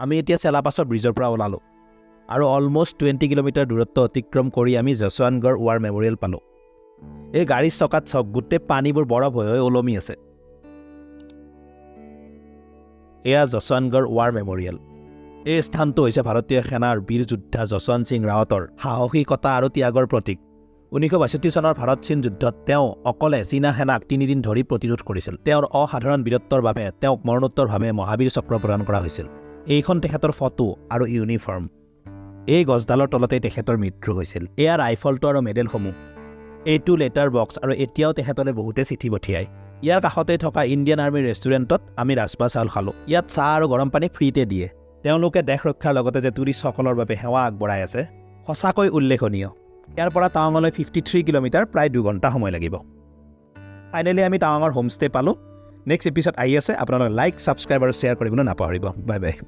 আমি এতিয়া চেলাপাছৰ ব্ৰিজৰ পৰা ওলালোঁ আৰু অলমষ্ট 20 কিলোমিটাৰ দূৰত্ব অতিক্ৰম কৰি আমি যশৱন্তগড় ৱাৰ মেমৰিয়েল পালোঁ। এই গাড়ীৰ চকাত চাওক গোটেই পানীবোৰ বৰফ হৈ ওলমি আছে। এয়া যশৱন্তগড় ৱাৰ মেমৰিয়েল। এই স্থানটো হৈছে ভাৰতীয় সেনাৰ বীৰ যোদ্ধা যশৱন্ত সিং ৰাৱতৰ সাহসিকতা আৰু ত্যাগৰ প্ৰতীক। 1962 চনৰ ভাৰত চীন যুদ্ধত তেওঁ অকলে চীনা সেনাক 3 দিন ধৰি প্ৰতিৰোধ কৰিছিল। তেওঁৰ অসাধাৰণ বীৰত্বৰ বাবে তেওঁক মৰণোত্তৰভাৱে মহাবীৰ চক্ৰ প্ৰদান কৰা হৈছিল। এইখন তেখেতৰ ফটো আৰু ইউনিফৰ্ম। এই গছডালৰ তলতেই তেখেতৰ মৃত্যু হৈছিল। এয়া ৰাইফলটো আৰু মেডেলসমূহ। এইটো লেটাৰ বক্স আৰু এতিয়াও তেখেতলৈ বহুতে চিঠি পঠিয়ায়। ইয়াৰ কাষতে থকা ইণ্ডিয়ান আৰ্মিৰ ৰেষ্টুৰেণ্টত আমি ৰাজমা চাউল খালোঁ। ইয়াত চাহ আৰু গৰম পানী ফ্ৰীতে দিয়ে। তেওঁলোকে দেশ ৰক্ষাৰ লগতে যে টুৰিষ্টসকলৰ বাবে সেৱা আগবঢ়াই আছে সঁচাকৈ উল্লেখনীয়। ইয়াৰ পৰা টাৱাঙলৈ 53 কিলোমিটাৰ, প্ৰায় 2 ঘণ্টা সময় লাগিব। ফাইনেলি আমি টাৱাঙৰ হোমষ্টে পালোঁ। নেক্সট এপিছড আহি আছে। আপোনালোকে লাইক, ছাবস্ক্ৰাইব আৰু শ্বেয়াৰ কৰিবলৈ নাপাহৰিব। Bye bye.